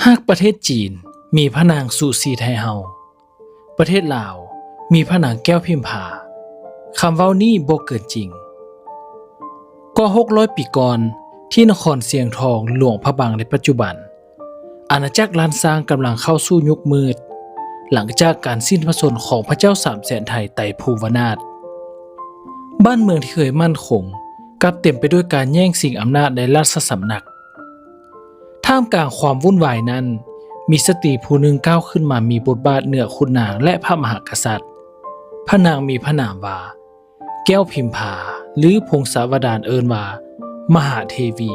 หากประเทศจีนมีพระนางสุสีไทเฮาประเทศลาวมีพระนางแก้วพิมพาคำเว้านี้บ่เกินจริงก็600 ปีก่อนที่นครเสียงทองหลวงพระบางในปัจจุบันอาณาจักรล้านซางกำลังเข้าสู่ยุคมืดหลังจากการสิ้นพระชนม์ของพระเจ้าสามแสนไทยไตรภูวนาถบ้านเมืองที่เคยมั่นคงกลับเต็มไปด้วยการแย่งชิงอำนาจในราชสำนักท่ามกลางความวุ่นวายนั้นมีสตรีผู้หนึ่งก้าวขึ้นมามีบทบาทเหนือขุนนางและพระมหากษัตริย์พระนางมีพระนามว่าแก้วพิมพาหรือพงศาวดารเอิ้นว่ามหาเทวี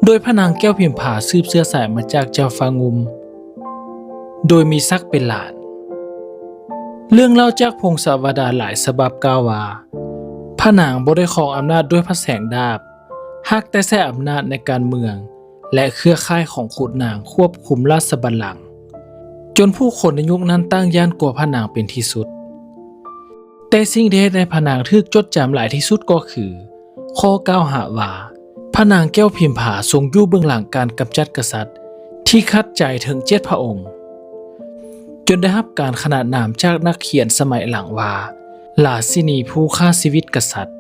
โดยพระนางแก้วพิมพาสืบเชื้อสายมาจากเจ้าฟ้างุมโดยมีศักดิ์เป็นหลานเรื่องเล่าจากพงศาวดารหลายฉบับกล่าวว่าพระนางบ่ได้ครองอำนาจด้วยพระแสงดาบหากแต่ใช้อำนาจในการเมืองและเครือข่ายของขุนนางควบคุมราชบัลลังก์จนผู้คนในยุคนั้นตั้งย่านกลัวพระนางเป็นที่สุดแต่สิ่งที่เฮ็ดให้พระนางถูกจดจำหลายที่สุดก็คือข้อกล่าวหาว่าพระนางแก้วพิมพาทรงอยู่เบื้องหลังการกำจัดกษัตริย์ที่ขัดใจถึง7 พระองค์จนได้รับการขนานนามจากนักเขียนสมัยหลังว่าราชินีผู้ฆ่าชีวิตกษัตริย์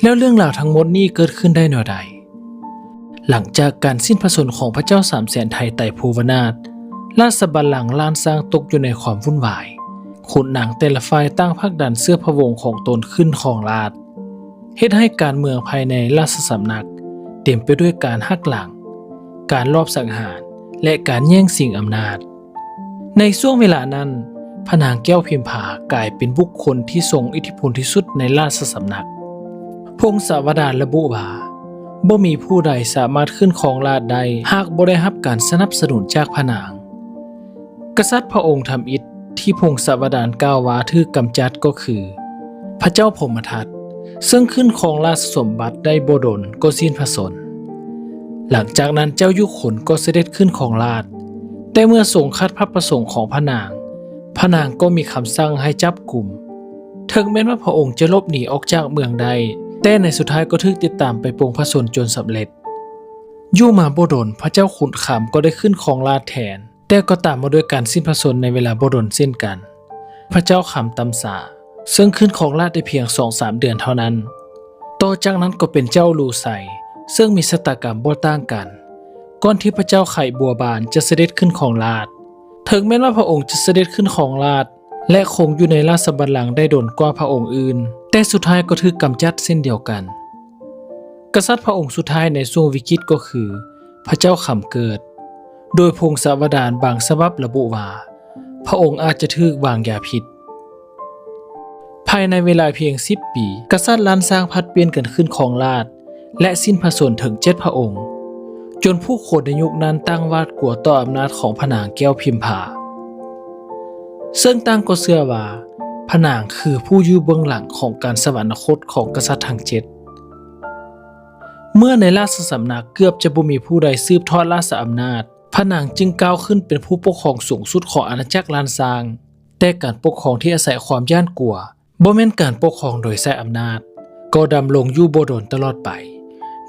แล้วเรื่องราวทั้งหมดนี้เกิดขึ้นได้แนวใดหลังจากการสิ้นพระชนม์ของพระเจ้าสามแสนไทยไตรภูวนาถราชบัลลังก์ล้านซางตกอยู่ในความวุ่นวายขุนนางแต่ละฝ่ายตั้งพรรคดันเสื้อพระวงศ์ของตนขึ้นครองราชย์เฮ็ดให้การเมืองภายในราชสำนักเต็มไปด้วยการหักหลังการลอบสังหารและการแย่งชิงอำนาจในช่วงเวลานั้นพระนางแก้วพิมพากลายเป็นบุคคลที่ทรงอิทธิพลที่สุดในราชสำนักพงศาวดารระบุว่าบ่มีผู้ใดสามารถขึ้นครองราชย์ได้หากบ่ได้รับการสนับสนุนจากพระนางกษัตริย์พระองค์ทำอิฐที่พงศาวดารกล่าวว่าถูกกำจัดก็คือพระเจ้าพรหมทัตซึ่งขึ้นครองราชสมบัติได้บ่ดลก็สิ้นพระชนม์หลังจากนั้นเจ้ายุคลก็เสด็จขึ้นครองราชย์แต่เมื่อทรงขัดพระประสงค์ของพระนางก็มีคำสั่งให้จับกุมถึงแม้ว่าพระองค์จะหลบหนีออกจากเมืองใดแต่ในสุดท้ายก็ถูกติดตามไปปลงพระชนม์จนสำเร็จอยู่มาบ่ดลพระเจ้าขุนขำก็ได้ขึ้นครองราชย์แทนแต่ก็ตามมาด้วยการสิ้นพระชนม์ในเวลาบ่ดลเช่นกันพระเจ้าขำตำสาซึ่งขึ้นครองราชย์ได้เพียง 2-3 เดือนเท่านั้นต่อจากนั้นก็เป็นเจ้าลูไซซึ่งมีชะตากรรมบ่ต่างกันก่อนที่พระเจ้าไข่บัวบานจะเสด็จขึ้นครองราชย์ถึงแม้ว่าพระองค์จะเสด็จขึ้นครองราชย์และคงอยู่ในราชบัลลังก์ได้ดลกว่าพระองค์อื่นแต่สุดท้ายก็ถูกกำจัดเช่นเดียวกันกษัตริย์พระองค์สุดท้ายในช่วงวิกฤตก็คือพระเจ้าขำเกิดโดยพงศาวดารบางฉบับระบุว่าพระองค์อาจจะถูกวางยาพิษภายในเวลาเพียง10 ปีกษัตริย์ล้านซางผัดเปลี่ยนกันขึ้นครองราชย์และสิ้นพระชนม์ถึง7 พระองค์จนผู้คนในยุคนั้นตั้งวาดกลัวต่ออำนาจของพระนางแก้วพิมพาซึ่งตั้งก็เชื่อว่าพระนางคือผู้อยู่เบื้องหลังของการสวรรคตของกษัตริย์ทั้ง7เมื่อในราชสำนักเกือบจะบ่มีผู้ใดสืบทอดราชอำนาจพระนางจึงก้าวขึ้นเป็นผู้ปกครองสูงสุดของอาณาจักรล้านซางแต่การปกครองที่อาศัยความย่านกลัวบ่แม่นการปกครองโดยใช้อำนาจก็ดำรงอยู่บ่ดลตลอดไป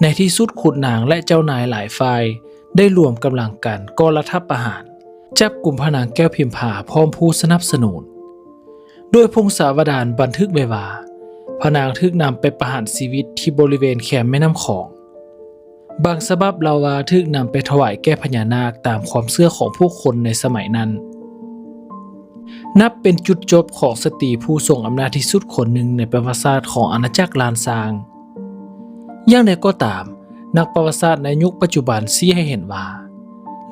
ในที่สุดขุนนางและเจ้านายหลายฝ่ายได้รวมกำลังกันก่อรัฐประหารจับกุมพระนางแก้วพิมพาพร้อมผู้สนับสนุนโดยพงศาวดารบันทึกไว้ว่าพระนางถูกนำไปประหารชีวิตที่บริเวณแคมแม่น้ำของบางฉบับเล่าว่าถูกนำไปถวายแก่พญานาคตามความเชื่อของผู้คนในสมัยนั้นนับเป็นจุดจบของสตรีผู้ทรงอำนาจที่สุดคนหนึ่งในประวัติศาสตร์ของอาณาจักรล้านซางอย่างไรก็ตามนักประวัติศาสตร์ในยุคปัจจุบันชี้ให้เห็นว่า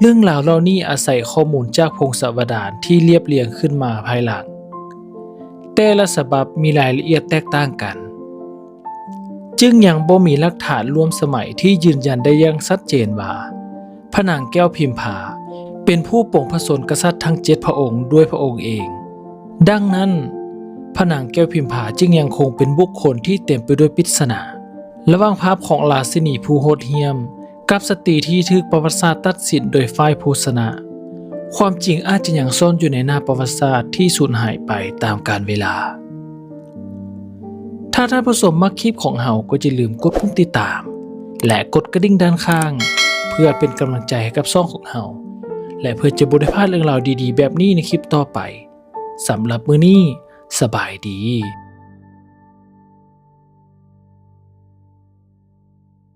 เรื่องราวเหล่านี้อาศัยข้อมูลจากพงศาวดารที่เรียบเรียงขึ้นมาภายหลังแต่ละฉบับมีรายละเอียดแตกต่างกันจึงยังบ่มีหลักฐานร่วมสมัยที่ยืนยันได้อย่างชัดเจนว่าพระนางแก้วพิมพาเป็นผู้ปลงพระชนม์กษัตริย์ทั้ง7 พระองค์ด้วยพระองค์เองดังนั้นพระนางแก้วพิมพาจึงยังคงเป็นบุคคลที่เต็มไปด้วยปริศนาระหว่างภาพของราชินีผู้โหดเหี้ยมกับสตรีที่ถูกประวัติศาสตร์ตัดสินโดยฝ่ายผู้ชนะความจริงอาจจะยังซ่อนอยู่ในหน้าประวัติศาสตร์ที่สูญหายไปตามกาลเวลาถ้าท่านผู้ชมมักคลิปของเราก็อย่าลืมกดปุ่มติดตามและกดกระดิ่งด้านข้างเ พื่อเป็นกำลังใจให้กับช่องของเฮาและเพื่อจะบ่ได้พลาดเรื่องราวดีๆแบบนี้ในคลิปต่อไปสำหรับมื้อนี้สบายดี